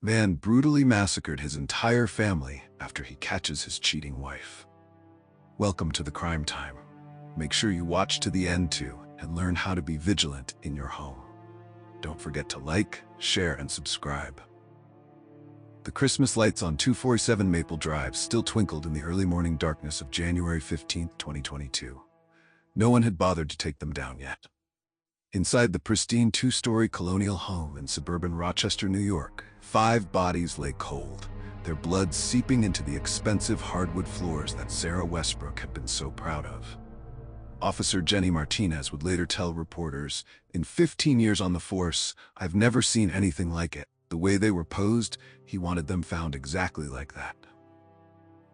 Man brutally massacred his entire family after he catches his cheating wife. Welcome to the Crime Time. Make sure you watch to the end too and learn how to be vigilant in your home. Don't forget to like, share, and subscribe. The Christmas lights on 247 Maple Drive still twinkled in the early morning darkness of January 15, 2022. No one had bothered to take them down yet. Inside the pristine two-story colonial home in suburban Rochester, New York, 5 bodies lay cold, their blood seeping into the expensive hardwood floors that Sarah Westbrook had been so proud of. Officer Jenny Martinez would later tell reporters, "In 15 years on the force, I've never seen anything like it. The way they were posed, he wanted them found exactly like that."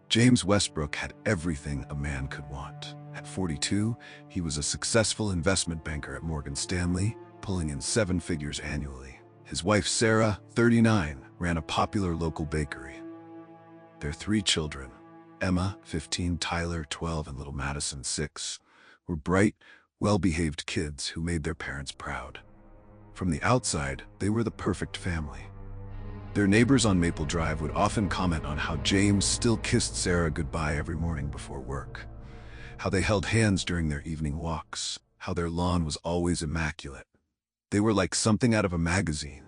James Westbrook had everything a man could want. At 42, he was a successful investment banker at Morgan Stanley, pulling in 7 figures annually. His wife Sarah, 39, ran a popular local bakery. Their 3 children, Emma, 15, Tyler, 12, and little Madison, 6, were bright, well-behaved kids who made their parents proud. From the outside, they were the perfect family. Their neighbors on Maple Drive would often comment on how James still kissed Sarah goodbye every morning before work, how they held hands during their evening walks, how their lawn was always immaculate. They were like something out of a magazine,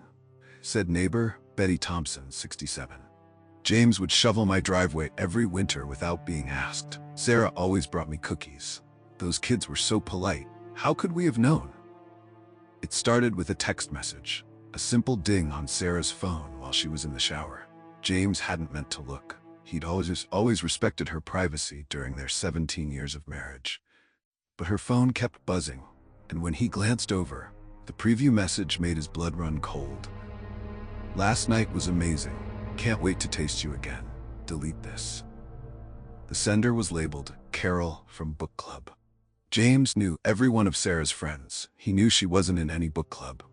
said neighbor Betty Thompson, 67. James would shovel my driveway every winter without being asked. Sarah always brought me cookies. Those kids were so polite. How could we have known? It started with a text message, a simple ding on Sarah's phone while she was in the shower. James hadn't meant to look. He'd always respected her privacy during their 17 years of marriage. But her phone kept buzzing, and when he glanced over, the preview message made his blood run cold. "Last night was amazing. Can't wait to taste you again. Delete this." The sender was labeled Carol from book club. James knew every one of Sarah's friends. He knew she wasn't in any book club.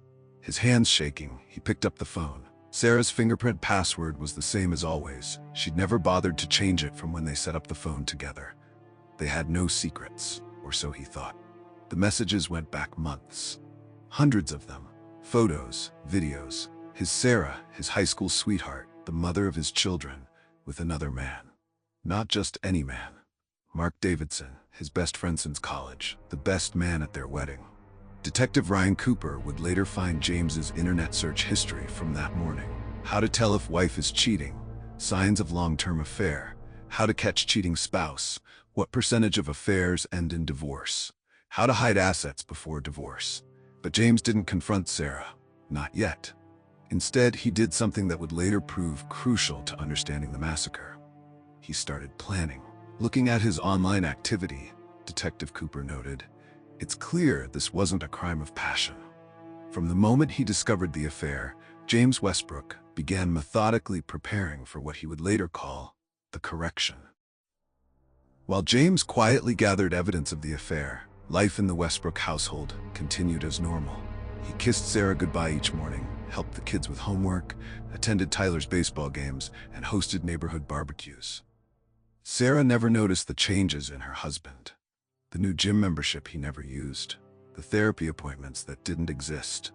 His hands shaking, he picked up the phone. Sarah's fingerprint password was the same as always. She'd never bothered to change it from when they set up the phone together. They had no secrets, or so he thought. The messages went back months. Hundreds of them. Photos, videos. His Sarah, his high school sweetheart, the mother of his children, with another man. Not just any man. Mark Davidson, his best friend since college, the best man at their wedding. Detective Ryan Cooper would later find James's internet search history from that morning. How to tell if wife is cheating, signs of long-term affair, how to catch cheating spouse, what percentage of affairs end in divorce, how to hide assets before divorce. But James didn't confront Sarah, not yet. Instead, he did something that would later prove crucial to understanding the massacre. He started planning. Looking at his online activity, Detective Cooper noted, it's clear this wasn't a crime of passion. From the moment he discovered the affair, James Westbrook began methodically preparing for what he would later call the correction. While James quietly gathered evidence of the affair, life in the Westbrook household continued as normal. He kissed Sarah goodbye each morning, helped the kids with homework, attended Tyler's baseball games, and hosted neighborhood barbecues. Sarah never noticed the changes in her husband. The new gym membership he never used, the therapy appointments that didn't exist,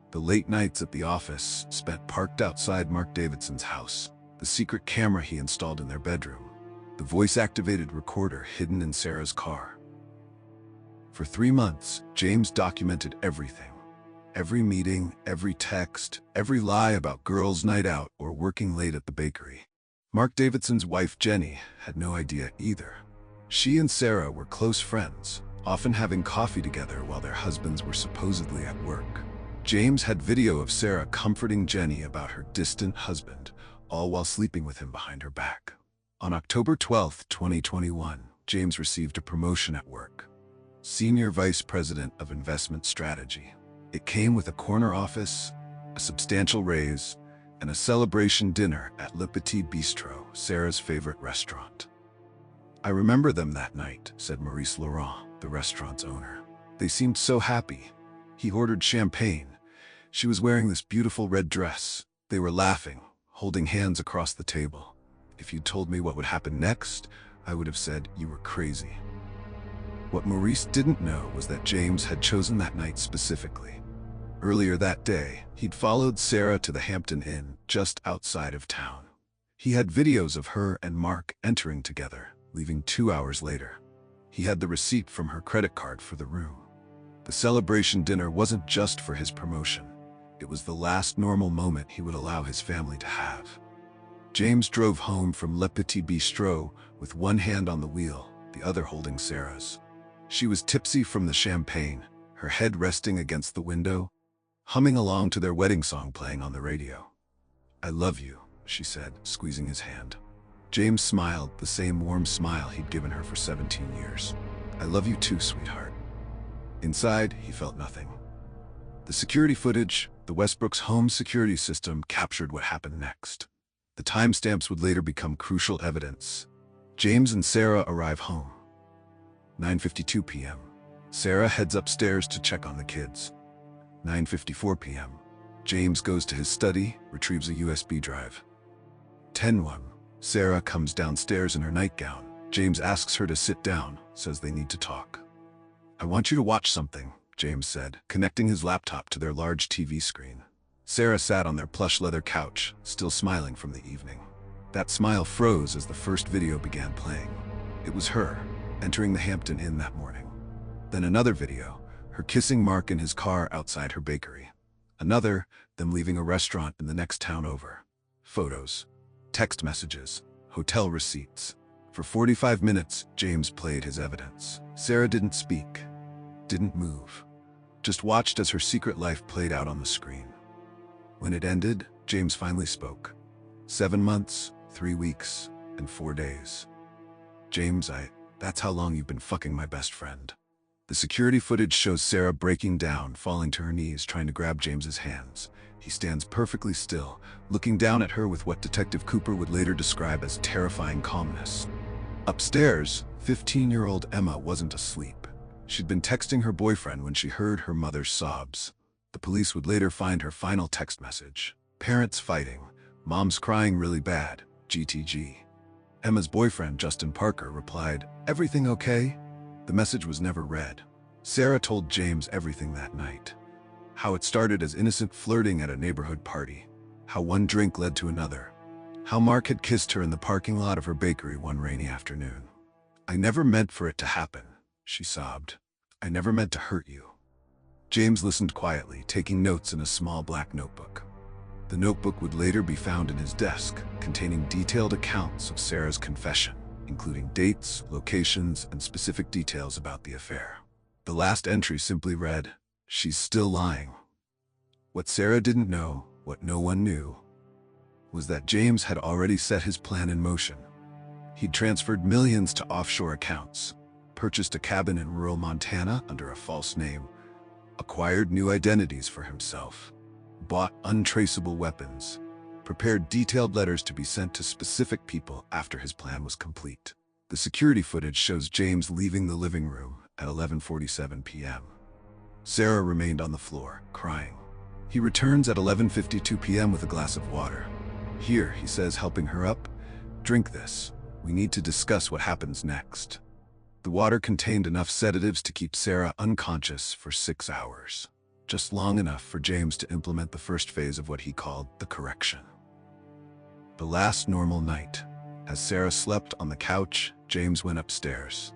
the late nights at the office spent parked outside Mark Davidson's house, the secret camera he installed in their bedroom, the voice-activated recorder hidden in Sarah's car. For 3 months, James documented everything. Every meeting, every text, every lie about girls' night out or working late at the bakery. Mark Davidson's wife, Jenny, had no idea either. She and Sarah were close friends, often having coffee together while their husbands were supposedly at work. James had video of Sarah comforting Jenny about her distant husband, all while sleeping with him behind her back. On October 12, 2021, James received a promotion at work. Senior Vice President of Investment Strategy. It came with a corner office, a substantial raise, and a celebration dinner at Le Petit Bistro, Sarah's favorite restaurant. "I remember them that night," said Maurice Laurent, the restaurant's owner. "They seemed so happy. He ordered champagne. She was wearing this beautiful red dress. They were laughing, holding hands across the table. If you'd told me what would happen next, I would have said you were crazy." What Maurice didn't know was that James had chosen that night specifically. Earlier that day, he'd followed Sarah to the Hampton Inn just outside of town. He had videos of her and Mark entering together, leaving 2 hours later. He had the receipt from her credit card for the room. The celebration dinner wasn't just for his promotion. It was the last normal moment he would allow his family to have. James drove home from Le Petit Bistrot with one hand on the wheel, the other holding Sarah's. She was tipsy from the champagne, her head resting against the window, humming along to their wedding song playing on the radio. "I love you," she said, squeezing his hand. James smiled, the same warm smile he'd given her for 17 years. "I love you too, sweetheart." Inside, he felt nothing. The security footage, the Westbrook's home security system, captured what happened next. The timestamps would later become crucial evidence. James and Sarah arrive home. 9:52 p.m. Sarah heads upstairs to check on the kids. 9:54 p.m. James goes to his study, retrieves a USB drive. 10:01. Sarah comes downstairs in her nightgown. James asks her to sit down, says they need to talk. "I want you to watch something," James said, connecting his laptop to their large TV screen. Sarah sat on their plush leather couch, still smiling from the evening. That smile froze as the first video began playing. It was her, entering the Hampton Inn that morning. Then another video, her kissing Mark in his car outside her bakery. Another, them leaving a restaurant in the next town over. Photos, text messages, hotel receipts. For 45 minutes, James played his evidence. Sarah didn't speak, didn't move, just watched as her secret life played out on the screen. When it ended, James finally spoke. 7 months, 3 weeks, and 4 days. "James, that's how long you've been fucking my best friend." The security footage shows Sarah breaking down, falling to her knees, trying to grab James's hands. He stands perfectly still, looking down at her with what Detective Cooper would later describe as terrifying calmness. Upstairs, 15-year-old Emma wasn't asleep. She'd been texting her boyfriend when she heard her mother's sobs. The police would later find her final text message. "Parents fighting. Mom's crying really bad. GTG." Emma's boyfriend, Justin Parker, replied, "Everything okay?" The message was never read. Sarah told James everything that night. How it started as innocent flirting at a neighborhood party. How one drink led to another. How Mark had kissed her in the parking lot of her bakery one rainy afternoon. "I never meant for it to happen," she sobbed. "I never meant to hurt you." James listened quietly, taking notes in a small black notebook. The notebook would later be found in his desk, containing detailed accounts of Sarah's confession, including dates, locations, and specific details about the affair. The last entry simply read, "She's still lying." What Sarah didn't know, what no one knew, was that James had already set his plan in motion. He'd transferred millions to offshore accounts, purchased a cabin in rural Montana under a false name, acquired new identities for himself, bought untraceable weapons, prepared detailed letters to be sent to specific people after his plan was complete. The security footage shows James leaving the living room at 11:47 p.m. Sarah remained on the floor, crying. He returns at 11:52 p.m. with a glass of water. "Here," he says, helping her up, "drink this. We need to discuss what happens next." The water contained enough sedatives to keep Sarah unconscious for 6 hours, just long enough for James to implement the first phase of what he called the correction. The last normal night. As Sarah slept on the couch, James went upstairs.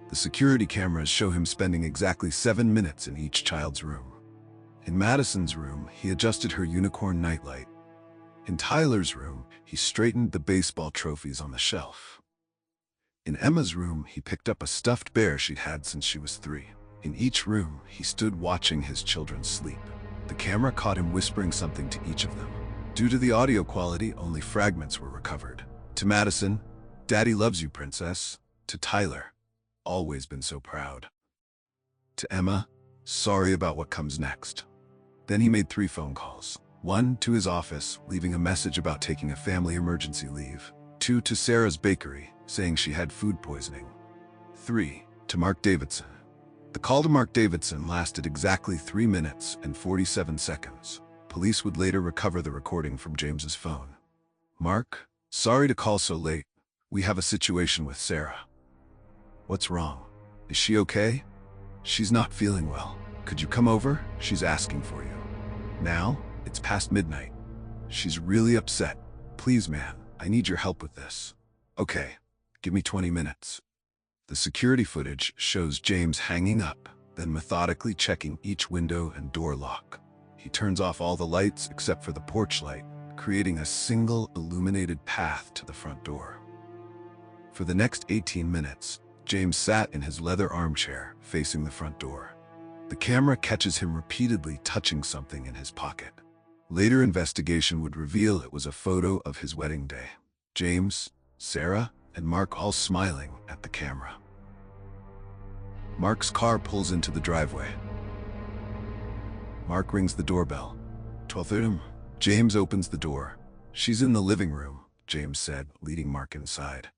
The security cameras show him spending exactly 7 minutes in each child's room. In Madison's room, he adjusted her unicorn nightlight. In Tyler's room, he straightened the baseball trophies on the shelf. In Emma's room, he picked up a stuffed bear she'd had since she was 3. In each room, he stood watching his children sleep. The camera caught him whispering something to each of them. Due to the audio quality, only fragments were recovered. To Madison, "Daddy loves you, princess." To Tyler, "Always been so proud." To Emma, "Sorry about what comes next." Then he made 3 phone calls. 1 to his office, leaving a message about taking a family emergency leave. 2 to Sarah's bakery, saying she had food poisoning. 3 to Mark Davidson. The call to Mark Davidson lasted exactly 3 minutes and 47 seconds. Police would later recover the recording from James's phone. "Mark, sorry to call so late. We have a situation with Sarah." "What's wrong? Is she okay?" "She's not feeling well. Could you come over? She's asking for you." Now, it's past midnight. She's really upset. Please, man, I need your help with this. Okay, give me 20 minutes. The security footage shows James hanging up, then methodically checking each window and door lock. He turns off all the lights except for the porch light, creating a single illuminated path to the front door. For the next 18 minutes, James sat in his leather armchair facing the front door. The camera catches him repeatedly touching something in his pocket. Later investigation would reveal it was a photo of his wedding day. James, Sarah, and Mark all smiling at the camera. Mark's car pulls into the driveway. Mark rings the doorbell. 12:30. James opens the door. She's in the living room, James said, leading Mark inside.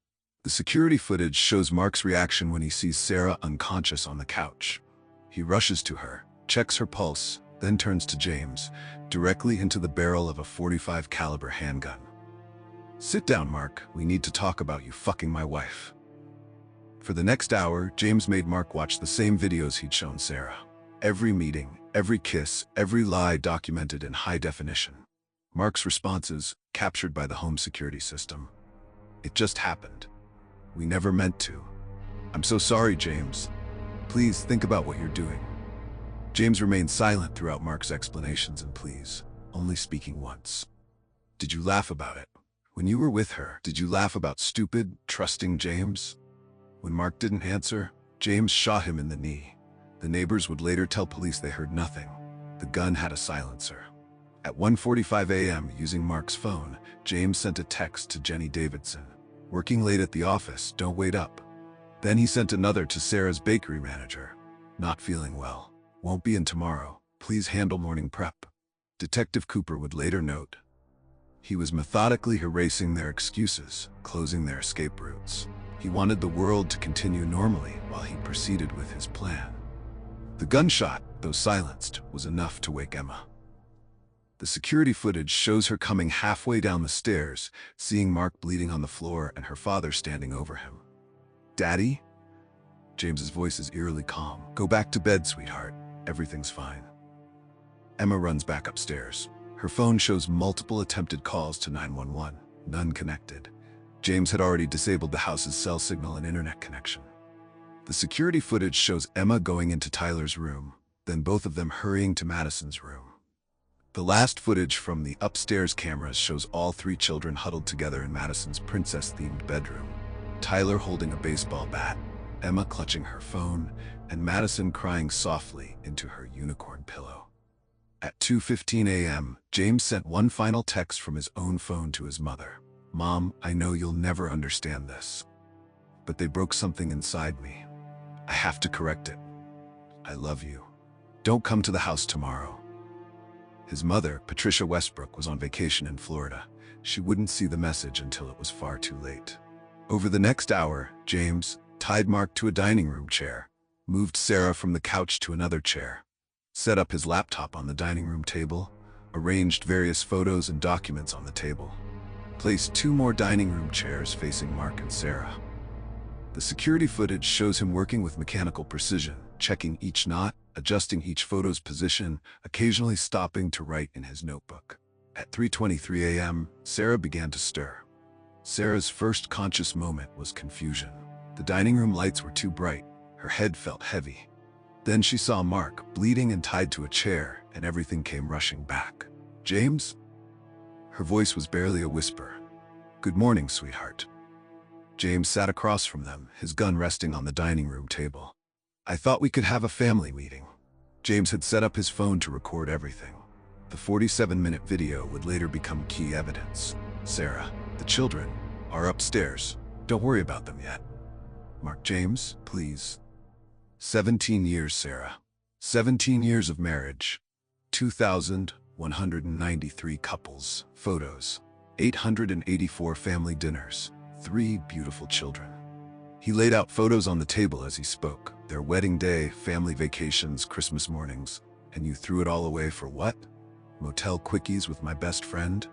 The security footage shows Mark's reaction when he sees Sarah unconscious on the couch. He rushes to her, checks her pulse, then turns to James, directly into the barrel of a .45 caliber handgun. Sit down, Mark. We need to talk about you fucking my wife. For the next hour, James made Mark watch the same videos he'd shown Sarah. Every meeting, every kiss, every lie documented in high definition. Mark's responses, captured by the home security system. It just happened. We never meant to. I'm so sorry, James. Please think about what you're doing. James remained silent throughout Mark's explanations and pleas, only speaking once. Did you laugh about it? When you were with her, did you laugh about stupid, trusting James? When Mark didn't answer, James shot him in the knee. The neighbors would later tell police they heard nothing. The gun had a silencer. At 1:45 a.m., using Mark's phone, James sent a text to Jenny Davidson. Working late at the office, don't wait up. Then he sent another to Sarah's bakery manager. Not feeling well. Won't be in tomorrow. Please handle morning prep. Detective Cooper would later note. He was methodically erasing their excuses, closing their escape routes. He wanted the world to continue normally while he proceeded with his plan. The gunshot, though silenced, was enough to wake Emma. The security footage shows her coming halfway down the stairs, seeing Mark bleeding on the floor and her father standing over him. Daddy? James's voice is eerily calm. Go back to bed, sweetheart. Everything's fine. Emma runs back upstairs. Her phone shows multiple attempted calls to 911, none connected. James had already disabled the house's cell signal and internet connection. The security footage shows Emma going into Tyler's room, then both of them hurrying to Madison's room. The last footage from the upstairs cameras shows all three children huddled together in Madison's princess-themed bedroom. Tyler holding a baseball bat, Emma clutching her phone, and Madison crying softly into her unicorn pillow. At 2:15 a.m., James sent one final text from his own phone to his mother. Mom, I know you'll never understand this, but they broke something inside me. I have to correct it. I love you. Don't come to the house tomorrow. His mother, Patricia Westbrook, was on vacation in Florida. She wouldn't see the message until it was far too late. Over the next hour, James tied Mark to a dining room chair, moved Sarah from the couch to another chair, set up his laptop on the dining room table, arranged various photos and documents on the table, placed two more dining room chairs facing Mark and Sarah. The security footage shows him working with mechanical precision, checking each knot, adjusting each photo's position, occasionally stopping to write in his notebook. At 3:23 a.m., Sarah began to stir. Sarah's first conscious moment was confusion. The dining room lights were too bright. Her head felt heavy. Then she saw Mark, bleeding and tied to a chair, and everything came rushing back. James? Her voice was barely a whisper. Good morning, sweetheart. James sat across from them, his gun resting on the dining room table. I thought we could have a family meeting. James had set up his phone to record everything. The 47-minute video would later become key evidence. Sarah, the children, are upstairs. Don't worry about them yet. Mark, James, please. 17 years, Sarah. 17 years of marriage. 2,193 couples, photos. 884 family dinners. 3 beautiful children. He laid out photos on the table as he spoke. Their wedding day, family vacations, Christmas mornings. And you threw it all away for what? Motel quickies with my best friend?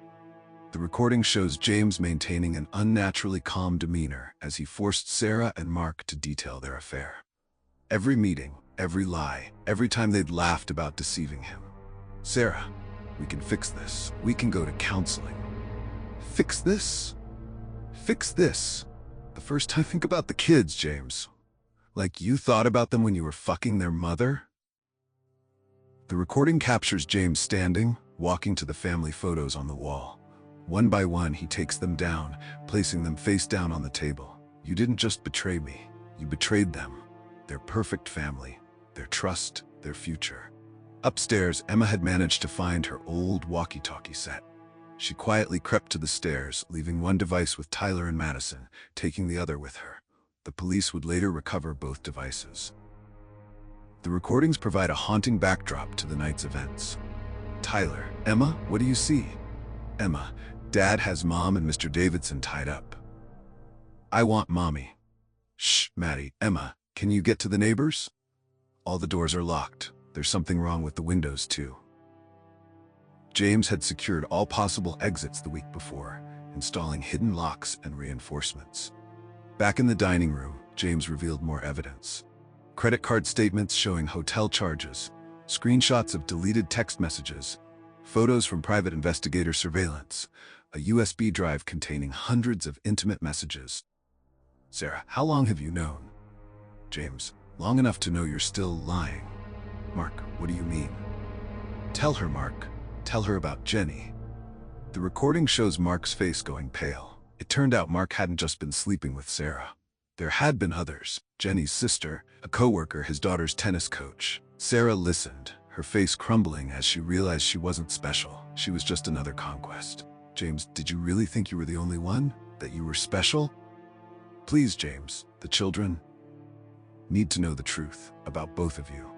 The recording shows James maintaining an unnaturally calm demeanor as he forced Sarah and Mark to detail their affair. Every meeting, every lie, every time they'd laughed about deceiving him. Sarah, We can fix this. We can go to counseling. Fix this? Fix this? The first time, think about the kids, James. Like you thought about them when you were fucking their mother? The recording captures James standing, walking to the family photos on the wall. One by one, he takes them down, placing them face down on the table. You didn't just betray me. You betrayed them. Their perfect family. Their trust. Their future. Upstairs, Emma had managed to find her old walkie-talkie set. She quietly crept to the stairs, leaving one device with Tyler and Madison, taking the other with her. The police would later recover both devices. The recordings provide a haunting backdrop to the night's events. Tyler, Emma, what do you see? Emma, Dad has Mom and Mr. Davidson tied up. I want Mommy. Shh, Maddie. Emma, can you get to the neighbors? All the doors are locked. There's something wrong with the windows, too. James had secured all possible exits the week before, installing hidden locks and reinforcements. Back in the dining room, James revealed more evidence. Credit card statements showing hotel charges, screenshots of deleted text messages, photos from private investigator surveillance, a USB drive containing hundreds of intimate messages. Sarah, how long have you known? James, long enough to know you're still lying. Mark, what do you mean? Tell her, Mark. Tell her about Jenny. The recording shows Mark's face going pale. It turned out Mark hadn't just been sleeping with Sarah. There had been others. Jenny's sister, a coworker, his daughter's tennis coach. Sarah listened, her face crumbling as she realized she wasn't special. She was just another conquest. James, did you really think you were the only one? That you were special? Please, James, the children need to know the truth about both of you.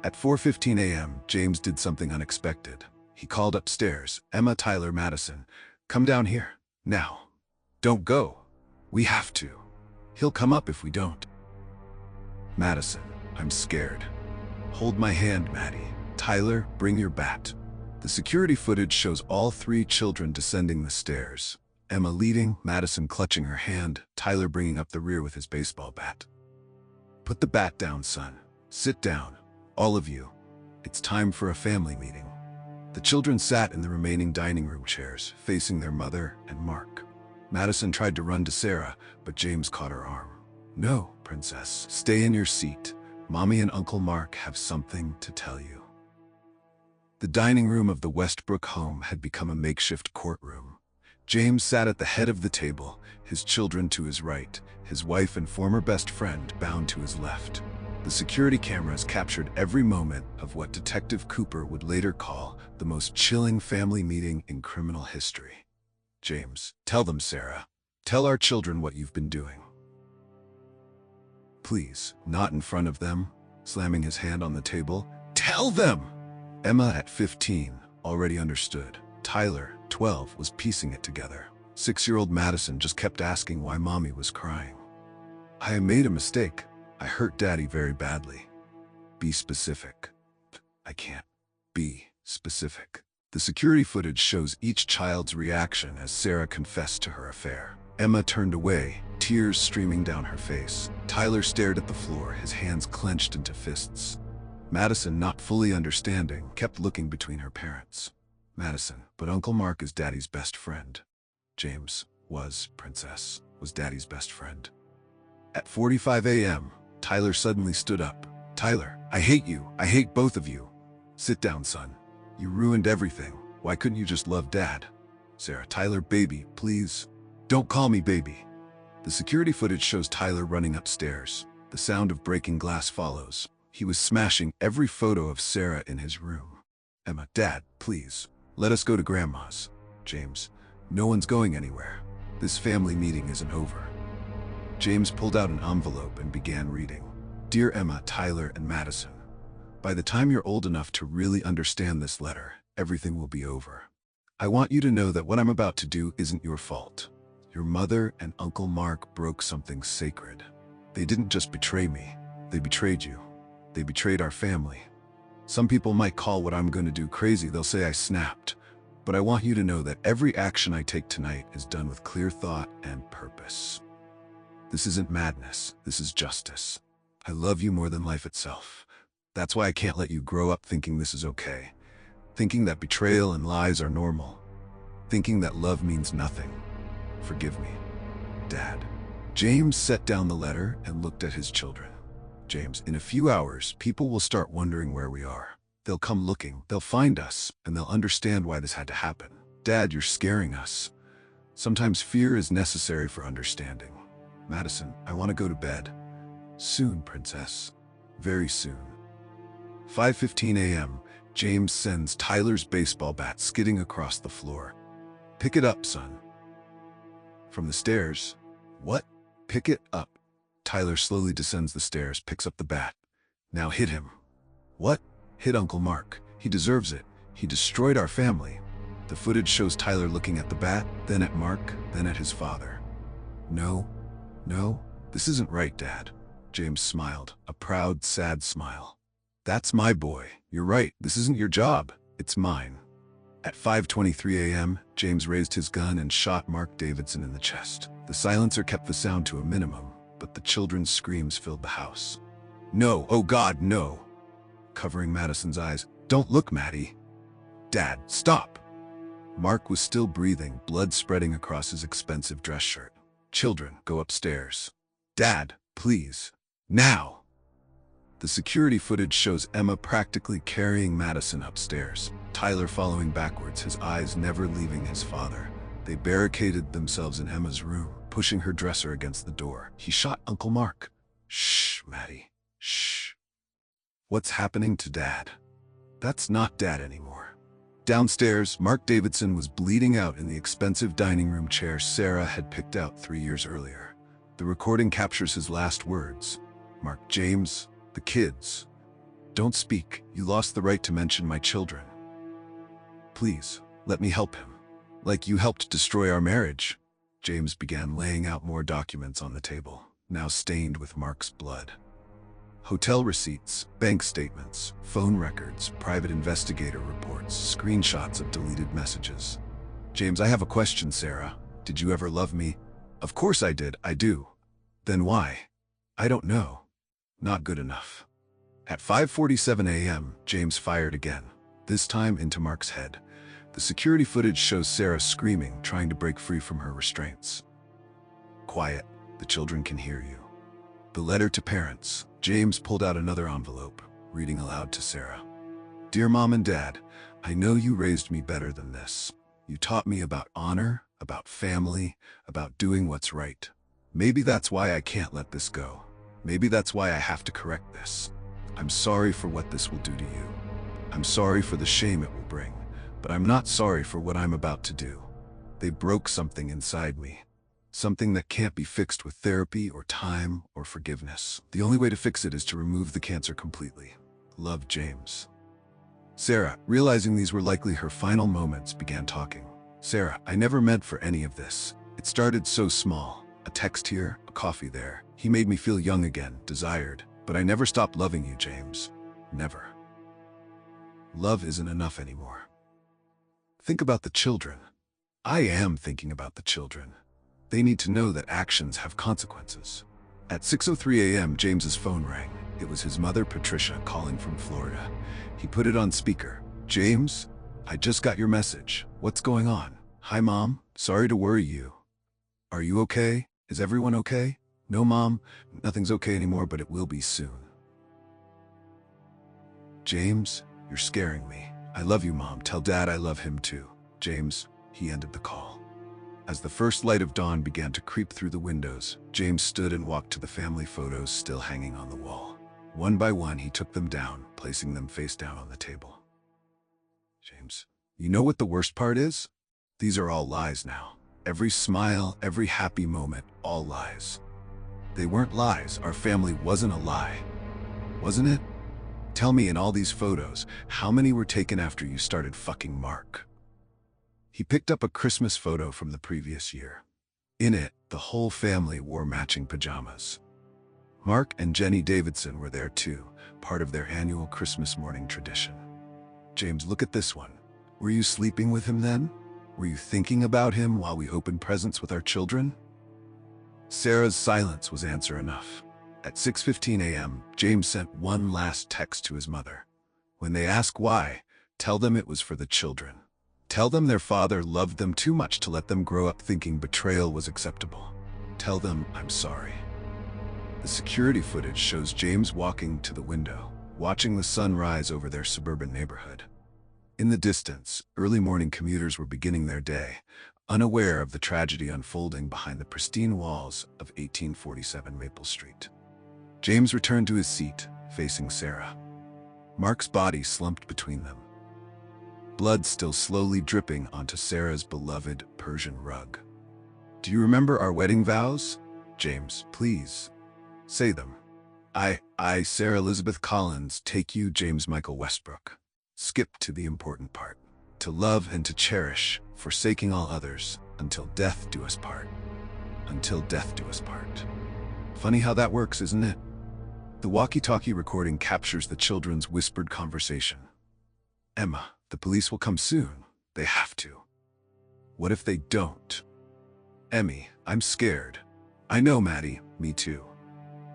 At 4:15 a.m., James did something unexpected. He called upstairs. Emma, Tyler, Madison, come down here. Now. Don't go. We have to. He'll come up if we don't. Madison, I'm scared. Hold my hand, Maddie. Tyler, bring your bat. The security footage shows all three children descending the stairs. Emma leading, Madison clutching her hand, Tyler bringing up the rear with his baseball bat. Put the bat down, son. Sit down. All of you. It's time for a family meeting. The children sat in the remaining dining room chairs, facing their mother and Mark. Madison tried to run to Sarah, but James caught her arm. No, princess. Stay in your seat. Mommy and Uncle Mark have something to tell you. The dining room of the Westbrook home had become a makeshift courtroom. James sat at the head of the table, his children to his right, his wife and former best friend bound to his left. The security cameras captured every moment of what Detective Cooper would later call the most chilling family meeting in criminal history. James, tell them, Sarah. Tell our children what you've been doing. Please, not in front of them, slamming his hand on the table. Tell them! Emma, at 15, already understood. Tyler, 12, was piecing it together. 6-year-old Madison just kept asking why Mommy was crying. I made a mistake. I hurt Daddy very badly. Be specific. I can't. Be specific. The security footage shows each child's reaction as Sarah confessed to her affair. Emma turned away, tears streaming down her face. Tyler stared at the floor, his hands clenched into fists. Madison, not fully understanding, kept looking between her parents. Madison, but Uncle Mark is Daddy's best friend. James was Daddy's best friend. At 4:45 a.m., Tyler suddenly stood up. Tyler, I hate you. I hate both of you. Sit down, son. You ruined everything. Why couldn't you just love Dad? Sarah, Tyler, baby, please. Don't call me baby. The security footage shows Tyler running upstairs. The sound of breaking glass follows. He was smashing every photo of Sarah in his room. Emma, Dad, please. Let us go to Grandma's. James, no one's going anywhere. This family meeting isn't over. James pulled out an envelope and began reading. Dear Emma, Tyler, and Madison, by the time you're old enough to really understand this letter, everything will be over. I want you to know that what I'm about to do isn't your fault. Your mother and Uncle Mark broke something sacred. They didn't just betray me. They betrayed you. They betrayed our family. Some people might call what I'm going to do crazy. They'll say I snapped. But I want you to know that every action I take tonight is done with clear thought and purpose. This isn't madness. This is justice. I love you more than life itself. That's why I can't let you grow up thinking this is okay. thinking that betrayal and lies are normal, thinking that love means nothing. Forgive me, Dad. James set down the letter and looked at his children. James, in a few hours, people will start wondering where we are. They'll come looking, they'll find us, and they'll understand why this had to happen. Dad, you're scaring us. Sometimes fear is necessary for understanding. Madison, I want to go to bed. Soon, Princess. Very soon. 5:15 a.m., James sends Tyler's baseball bat skidding across the floor. Pick it up, son. From the stairs. What? Pick it up. Tyler slowly descends the stairs, picks up the bat. Now hit him. What? Hit Uncle Mark. He deserves it. He destroyed our family. The footage shows Tyler looking at the bat, then at Mark, then at his father. No, this isn't right, Dad. James smiled, a proud, sad smile. That's my boy. You're right. This isn't your job. It's mine. At 5:23 a.m., James raised his gun and shot Mark Davidson in the chest. The silencer kept the sound to a minimum, but the children's screams filled the house. No, oh God, no. Covering Madison's eyes. Don't look, Maddie. Dad, stop. Mark was still breathing, blood spreading across his expensive dress shirt. Children, go upstairs. Dad, please. Now. The security footage shows Emma practically carrying Madison upstairs, Tyler following backwards, his eyes never leaving his father. They barricaded themselves in Emma's room, pushing her dresser against the door. He shot Uncle Mark. Shh, Maddie. Shh. What's happening to Dad? That's not Dad anymore. Downstairs, Mark Davidson was bleeding out in the expensive dining room chair Sarah had picked out 3 years earlier. The recording captures his last words. Mark, James, the kids. Don't speak. You lost the right to mention my children. Please, let me help him. Like you helped destroy our marriage. James began laying out more documents on the table, now stained with Mark's blood. Hotel receipts, bank statements, phone records, private investigator reports, screenshots of deleted messages. James, I have a question, Sarah. Did you ever love me? Of course I did, I do. Then why? I don't know. Not good enough. At 5:47 a.m., James fired again, this time into Mark's head. The security footage shows Sarah screaming, trying to break free from her restraints. Quiet, the children can hear you. The letter to parents. James pulled out another envelope, reading aloud to Sarah. Dear Mom and Dad, I know you raised me better than this. You taught me about honor, about family, about doing what's right. Maybe that's why I can't let this go. Maybe that's why I have to correct this. I'm sorry for what this will do to you. I'm sorry for the shame it will bring, but I'm not sorry for what I'm about to do. They broke something inside me. Something that can't be fixed with therapy or time or forgiveness. The only way to fix it is to remove the cancer completely. Love, James. Sarah, realizing these were likely her final moments, began talking. Sarah, I never meant for any of this. It started so small. A text here, a coffee there. He made me feel young again, desired. But I never stopped loving you, James. Never. Love isn't enough anymore. Think about the children. I am thinking about the children. They need to know that actions have consequences. At 6:03 a.m., James's phone rang. It was his mother, Patricia, calling from Florida. He put it on speaker. James, I just got your message. What's going on? Hi, Mom. Sorry to worry you. Are you okay? Is everyone okay? No, Mom. Nothing's okay anymore, but it will be soon. James, you're scaring me. I love you, Mom. Tell Dad I love him too. James, he ended the call. As the first light of dawn began to creep through the windows, James stood and walked to the family photos still hanging on the wall. One by one, he took them down, placing them face down on the table. James, you know what the worst part is? These are all lies now. Every smile, every happy moment, all lies. They weren't lies. Our family wasn't a lie. Wasn't it? Tell me, in all these photos, how many were taken after you started fucking Mark? He picked up a Christmas photo from the previous year. In it, the whole family wore matching pajamas. Mark and Jenny Davidson were there too, part of their annual Christmas morning tradition. James, look at this one. Were you sleeping with him then? Were you thinking about him while we opened presents with our children? Sarah's silence was answer enough. At 6:15 a.m., James sent one last text to his mother. When they ask why, Tell them it was for the children. Tell them their father loved them too much to let them grow up thinking betrayal was acceptable. Tell them I'm sorry. The security footage shows James walking to the window, watching the sun rise over their suburban neighborhood. In the distance, early morning commuters were beginning their day, unaware of the tragedy unfolding behind the pristine walls of 1847 Maple Street. James returned to his seat, facing Sarah. Mark's body slumped between them, blood still slowly dripping onto Sarah's beloved Persian rug. "Do you remember our wedding vows? James, please. Say them." I, Sarah Elizabeth Collins, take you, James Michael Westbrook. Skip to the important part. To love and to cherish, forsaking all others, until death do us part. Until death do us part. Funny how that works, isn't it? The walkie-talkie recording captures the children's whispered conversation. "Emma, the police will come soon. They have to." "What if they don't?" "Emmy, I'm scared." "I know, Maddie, me too."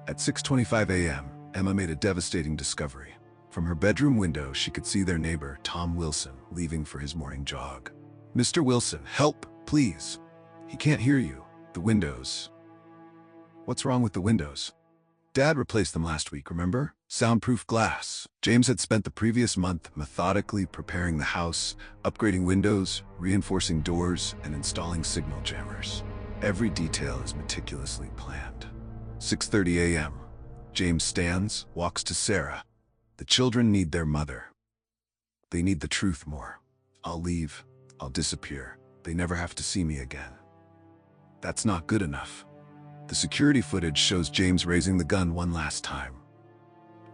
At 6:25 a.m., Emma made a devastating discovery. From her bedroom window, she could see their neighbor, Tom Wilson, leaving for his morning jog. "Mr. Wilson, help, please. He can't hear you. The windows." "What's wrong with the windows?" "Dad replaced them last week, remember? Soundproof glass." James had spent the previous month methodically preparing the house, upgrading windows, reinforcing doors, and installing signal jammers. Every detail is meticulously planned. 6:30 a.m. James stands, walks to Sarah. "The children need their mother. They need the truth more. I'll leave. I'll disappear. They never have to see me again." That's not good enough. The security footage shows James raising the gun one last time.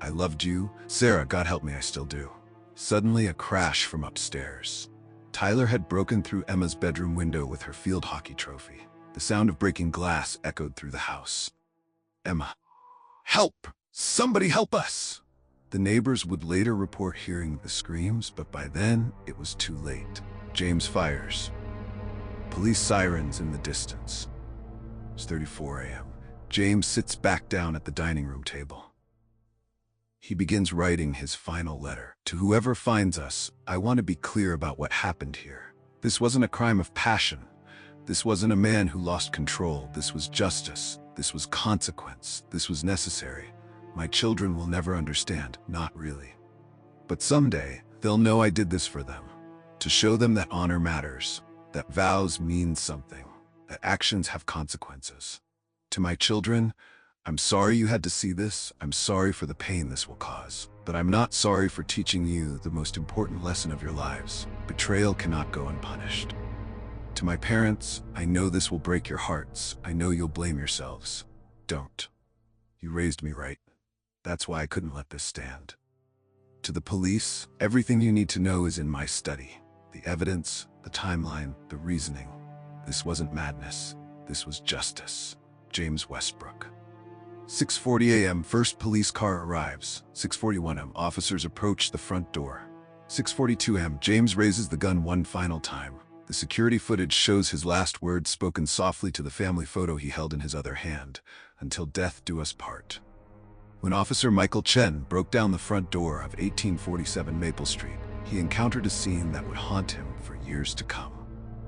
"I loved you, Sarah, God help me, I still do." Suddenly, a crash from upstairs. Tyler had broken through Emma's bedroom window with her field hockey trophy. The sound of breaking glass echoed through the house. "Emma, help! Somebody help us!" The neighbors would later report hearing the screams, but by then, it was too late. James fires. Police sirens in the distance. It's 34 a.m. James sits back down at the dining room table. He begins writing his final letter. "To whoever finds us, I want to be clear about what happened here. This wasn't a crime of passion. This wasn't a man who lost control. This was justice. This was consequence. This was necessary. My children will never understand, not really. But someday, they'll know I did this for them. To show them that honor matters, that vows mean something, that actions have consequences. To my children, I'm sorry you had to see this. I'm sorry for the pain this will cause. But I'm not sorry for teaching you the most important lesson of your lives. Betrayal cannot go unpunished. To my parents, I know this will break your hearts. I know you'll blame yourselves. Don't. You raised me right. That's why I couldn't let this stand. To the police, everything you need to know is in my study. The evidence, the timeline, the reasoning. This wasn't madness. This was justice. James Westbrook." 6:40 a.m. First police car arrives. 6:41 a.m. Officers approach the front door. 6:42 a.m. James raises the gun one final time. The security footage shows his last words spoken softly to the family photo he held in his other hand. "Until death do us part." When Officer Michael Chen broke down the front door of 1847 Maple Street, he encountered a scene that would haunt him for years to come.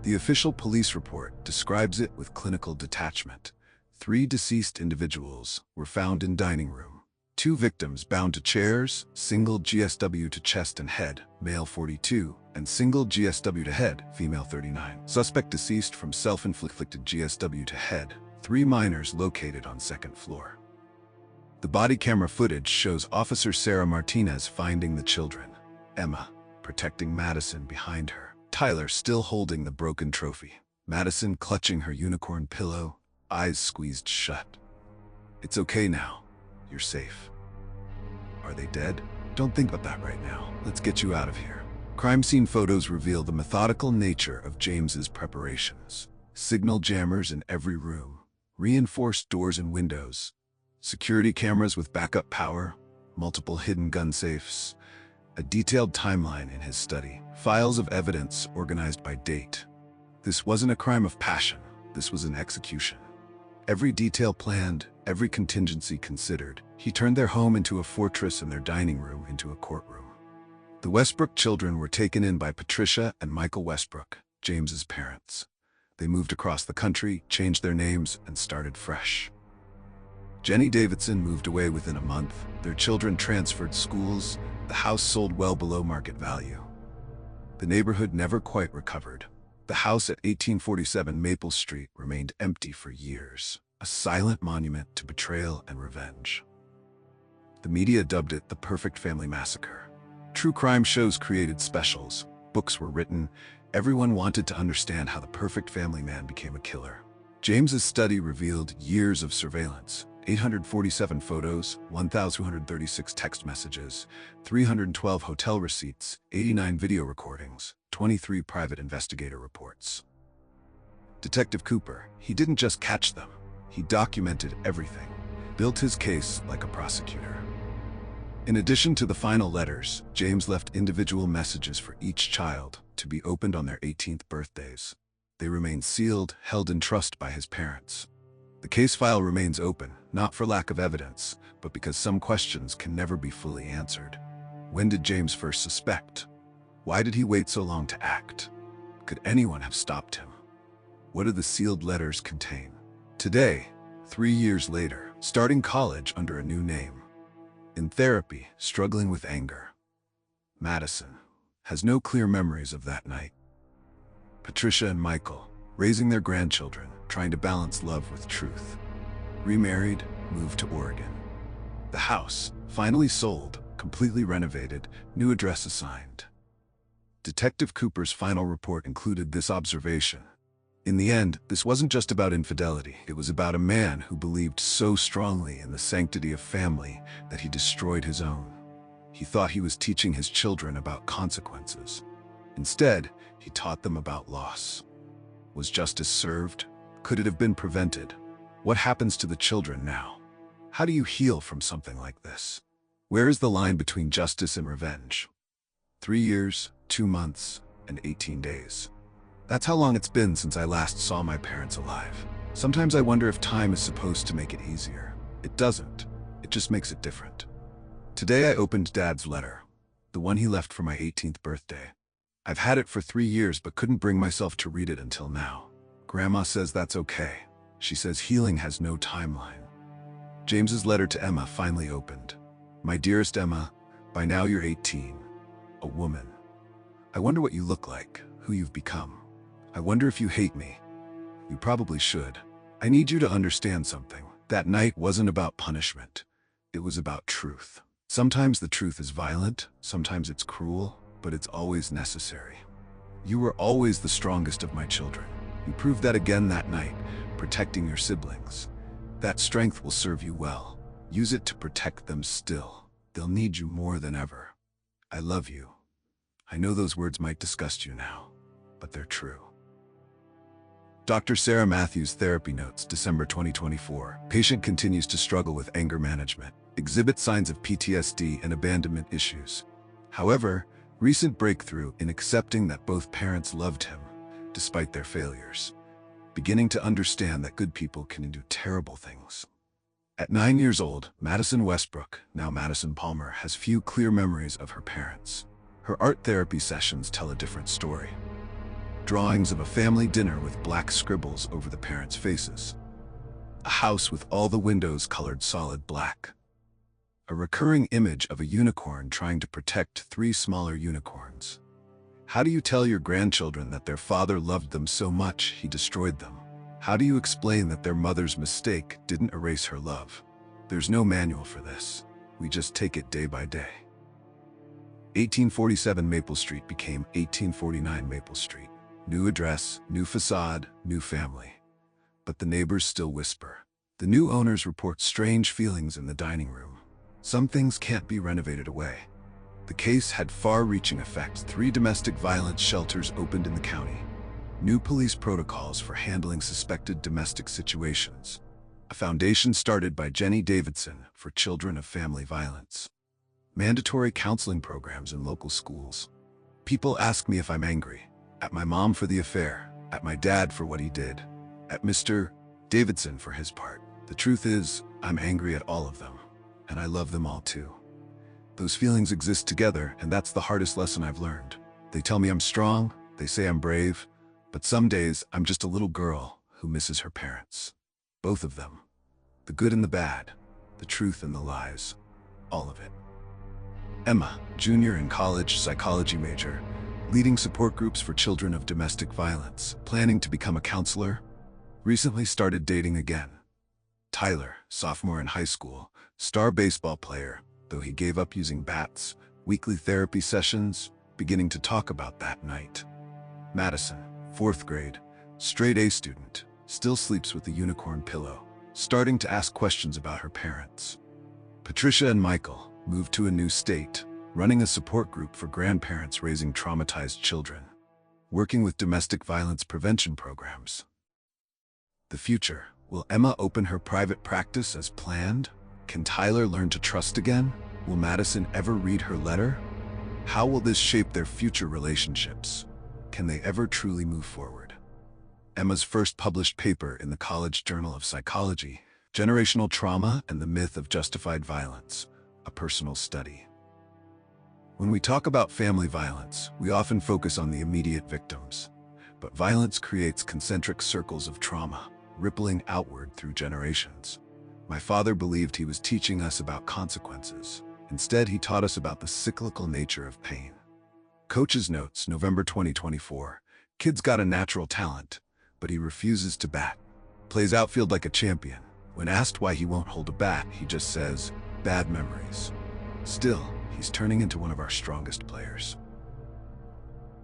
The official police report describes it with clinical detachment. 3 deceased individuals were found in dining room. 2 victims bound to chairs, single GSW to chest and head, male 42, and single GSW to head, female 39. Suspect deceased from self-inflicted GSW to head. 3 minors located on second floor. The body camera footage shows Officer Sarah Martinez finding the children. Emma, protecting Madison behind her. Tyler still holding the broken trophy. Madison clutching her unicorn pillow, eyes squeezed shut. "It's okay now. You're safe." Are they dead? Don't think about that right now. Let's get you out of here. Crime scene photos reveal the methodical nature of James's preparations. Signal jammers in every room, reinforced doors and windows, security cameras with backup power, multiple hidden gun safes, a detailed timeline in his study, files of evidence organized by date. This wasn't a crime of passion. This was an execution. Every detail planned, every contingency considered. He turned their home into a fortress and their dining room into a courtroom. The Westbrook children were taken in by Patricia and Michael Westbrook, James's parents. They moved across the country, changed their names, and started fresh. Jenny Davidson moved away within a month. Their children transferred schools. The house sold well below market value. The neighborhood never quite recovered. The house at 1847 Maple Street remained empty for years, a silent monument to betrayal and revenge. The media dubbed it the perfect family massacre. True crime shows created specials. Books were written. Everyone wanted to understand how the perfect family man became a killer. James's study revealed years of surveillance, 847 photos, 1,236 text messages, 312 hotel receipts, 89 video recordings, 23 private investigator reports. Detective Cooper, he didn't just catch them. He documented everything, built his case like a prosecutor. In addition to the final letters, James left individual messages for each child to be opened on their 18th birthdays. They remain sealed, held in trust by his parents. The case file remains open, not for lack of evidence, but because some questions can never be fully answered. When did James first suspect? Why did he wait so long to act? Could anyone have stopped him? What do the sealed letters contain? Today, 3 years later, starting college under a new name, in therapy, struggling with anger, Madison has no clear memories of that night. Patricia and Michael, raising their grandchildren, trying to balance love with truth. Remarried, moved to Oregon. The house, finally sold, completely renovated, new address assigned. Detective Cooper's final report included this observation. In the end, this wasn't just about infidelity. It was about a man who believed so strongly in the sanctity of family that he destroyed his own. He thought he was teaching his children about consequences. Instead, he taught them about loss. Was justice served? Could it have been prevented? What happens to the children now? How do you heal from something like this? Where is the line between justice and revenge? 3 years, 2 months, and 18 days. That's how long it's been since I last saw my parents alive. Sometimes I wonder if time is supposed to make it easier. It doesn't. It just makes it different. Today I opened Dad's letter, the one he left for my 18th birthday. I've had it for 3 years but couldn't bring myself to read it until now. Grandma says that's okay. She says healing has no timeline. James's letter to Emma finally opened. My dearest Emma, by now you're 18. A woman. I wonder what you look like, who you've become. I wonder if you hate me. You probably should. I need you to understand something. That night wasn't about punishment. It was about truth. Sometimes the truth is violent, sometimes it's cruel, but it's always necessary. You were always the strongest of my children. You proved that again that night, protecting your siblings. That strength will serve you well. Use it to protect them still. They'll need you more than ever. I love you. I know those words might disgust you now, but they're true. Dr. Sarah Matthews, Therapy Notes, December 2024. Patient continues to struggle with anger management, exhibits signs of PTSD and abandonment issues. However, recent breakthrough in accepting that both parents loved him, despite their failures. Beginning to understand that good people can do terrible things. At 9 years old, Madison Westbrook, now Madison Palmer, has few clear memories of her parents. Her art therapy sessions tell a different story. Drawings of a family dinner with black scribbles over the parents' faces. A house with all the windows colored solid black. A recurring image of a unicorn trying to protect 3 smaller unicorns. How do you tell your grandchildren that their father loved them so much he destroyed them? How do you explain that their mother's mistake didn't erase her love? There's no manual for this. We just take it day by day. 1847 Maple Street became 1849 Maple Street. New address, new facade, new family. But the neighbors still whisper. The new owners report strange feelings in the dining room. Some things can't be renovated away. The case had far-reaching effects. 3 domestic violence shelters opened in the county. New police protocols for handling suspected domestic situations. A foundation started by Jenny Davidson for children of family violence. Mandatory counseling programs in local schools. People ask me if I'm angry. At my mom for the affair, at my dad for what he did, at Mr. Davidson for his part. The truth is, I'm angry at all of them, and I love them all too. Those feelings exist together, and that's the hardest lesson I've learned. They tell me I'm strong, they say I'm brave, but some days I'm just a little girl who misses her parents. Both of them. The good and the bad, the truth and the lies, all of it. Emma, junior in college, psychology major, leading support groups for children of domestic violence, planning to become a counselor, recently started dating again. Tyler, sophomore in high school, star baseball player, though he gave up using bats, weekly therapy sessions, beginning to talk about that night. Madison, 4th grade, straight A student, still sleeps with a unicorn pillow, starting to ask questions about her parents. Patricia and Michael moved to a new state, running a support group for grandparents raising traumatized children, working with domestic violence prevention programs. The future. Will Emma open her private practice as planned? Can Tyler learn to trust again? Will Madison ever read her letter? How will this shape their future relationships? Can they ever truly move forward? Emma's first published paper in the College Journal of Psychology, Generational Trauma and the Myth of Justified Violence, a personal study. When we talk about family violence, we often focus on the immediate victims. But violence creates concentric circles of trauma, rippling outward through generations. My father believed he was teaching us about consequences. Instead, he taught us about the cyclical nature of pain. Coach's notes, November 2024. Kid's got a natural talent, but he refuses to bat. Plays outfield like a champion. When asked why he won't hold a bat, he just says, bad memories. Still, he's turning into one of our strongest players.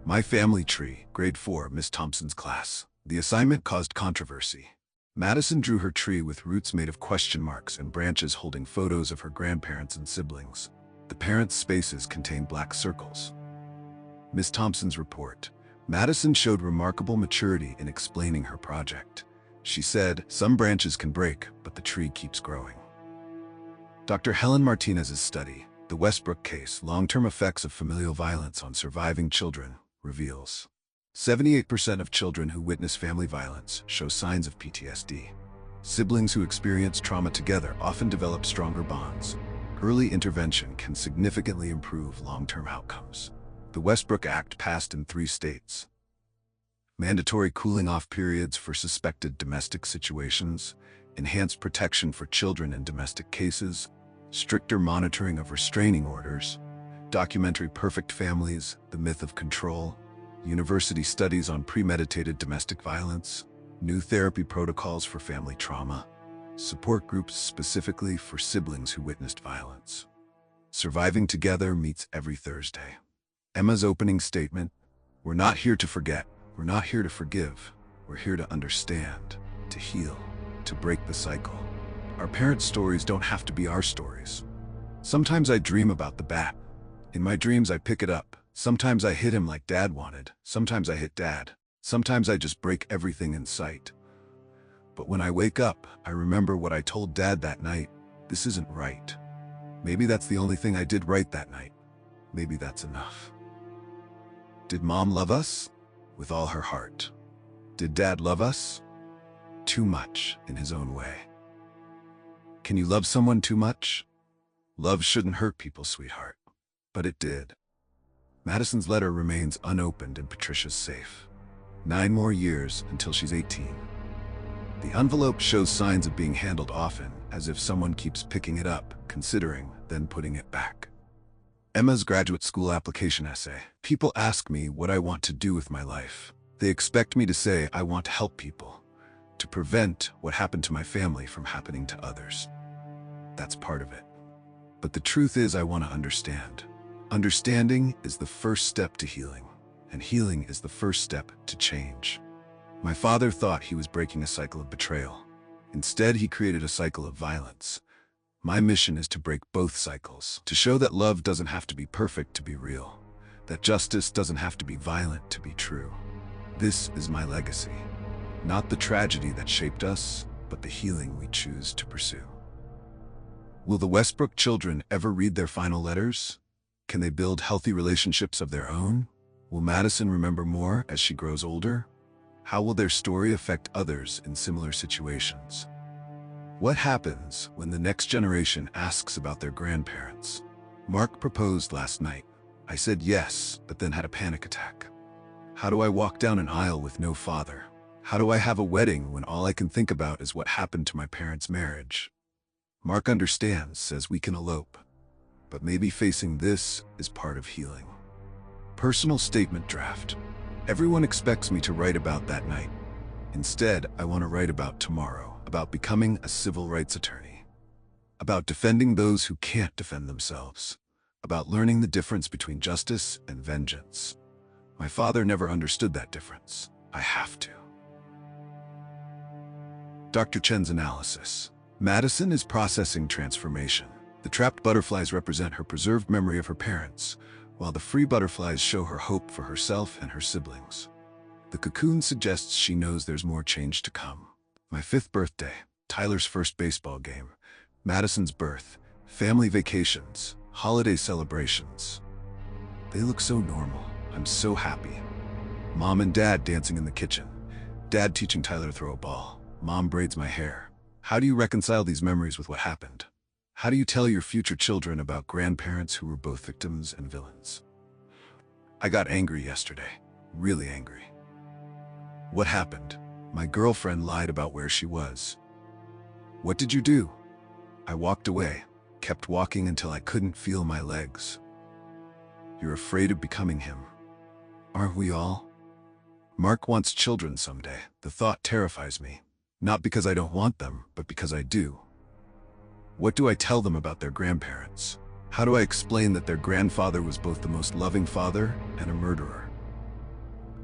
My Family Tree, Grade 4, Miss Thompson's class. The assignment caused controversy. Madison drew her tree with roots made of question marks and branches holding photos of her grandparents and siblings. The parents' spaces contained black circles. Miss Thompson's report. Madison showed remarkable maturity in explaining her project. She said, some branches can break, but the tree keeps growing. Dr. Helen Martinez's study, The Westbrook Case, Long-Term Effects of Familial Violence on Surviving Children, reveals 78% of children who witness family violence show signs of PTSD. Siblings who experience trauma together often develop stronger bonds. Early intervention can significantly improve long-term outcomes. The Westbrook Act passed in 3 states. Mandatory cooling-off periods for suspected domestic situations, enhanced protection for children in domestic cases, stricter monitoring of restraining orders, documentary Perfect Families, The Myth of Control, university studies on premeditated domestic violence, new therapy protocols for family trauma, support groups specifically for siblings who witnessed violence. Surviving Together meets every Thursday. Emma's opening statement, we're not here to forget, we're not here to forgive, we're here to understand, to heal, to break the cycle. Our parents' stories don't have to be our stories. Sometimes I dream about the bat. In my dreams I pick it up. Sometimes I hit him like Dad wanted. Sometimes I hit Dad. Sometimes I just break everything in sight. But when I wake up, I remember what I told Dad that night. This isn't right. Maybe that's the only thing I did right that night. Maybe that's enough. Did Mom love us? With all her heart. Did Dad love us? Too much, in his own way. Can you love someone too much? Love shouldn't hurt people, sweetheart. But it did. Madison's letter remains unopened in Patricia's safe. 9 more years until she's 18. The envelope shows signs of being handled often, as if someone keeps picking it up, considering, then putting it back. Emma's graduate school application essay. People ask me what I want to do with my life. They expect me to say I want to help people, to prevent what happened to my family from happening to others. That's part of it. But the truth is I want to understand. Understanding is the first step to healing, and healing is the first step to change. My father thought he was breaking a cycle of betrayal. Instead, he created a cycle of violence. My mission is to break both cycles, to show that love doesn't have to be perfect to be real, that justice doesn't have to be violent to be true. This is my legacy. Not the tragedy that shaped us, but the healing we choose to pursue. Will the Westbrook children ever read their final letters? Can they build healthy relationships of their own? Will Madison remember more as she grows older? How will their story affect others in similar situations? What happens when the next generation asks about their grandparents? Mark proposed last night. I said yes, but then had a panic attack. How do I walk down an aisle with no father? How do I have a wedding when all I can think about is what happened to my parents' marriage? Mark understands, says we can elope. But maybe facing this is part of healing. Personal statement draft. Everyone expects me to write about that night. Instead, I want to write about tomorrow, about becoming a civil rights attorney, about defending those who can't defend themselves, about learning the difference between justice and vengeance. My father never understood that difference. I have to. Dr. Chen's analysis. Madison is processing transformation. The trapped butterflies represent her preserved memory of her parents, while the free butterflies show her hope for herself and her siblings. The cocoon suggests she knows there's more change to come. My 5th birthday, Tyler's first baseball game, Madison's birth, family vacations, holiday celebrations. They look so normal. I'm so happy. Mom and Dad dancing in the kitchen. Dad teaching Tyler to throw a ball. Mom braids my hair. How do you reconcile these memories with what happened? How do you tell your future children about grandparents who were both victims and villains? I got angry yesterday. Really angry. What happened? My girlfriend lied about where she was. What did you do? I walked away, kept walking until I couldn't feel my legs. You're afraid of becoming him. Aren't we all? Mark wants children someday. The thought terrifies me. Not because I don't want them, but because I do. What do I tell them about their grandparents? How do I explain that their grandfather was both the most loving father and a murderer?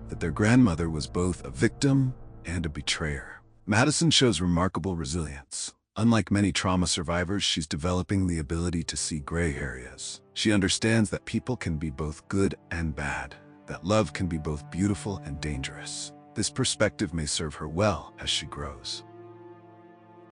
That their grandmother was both a victim and a betrayer? Madison shows remarkable resilience. Unlike many trauma survivors, she's developing the ability to see gray areas. She understands that people can be both good and bad, that love can be both beautiful and dangerous. This perspective may serve her well as she grows.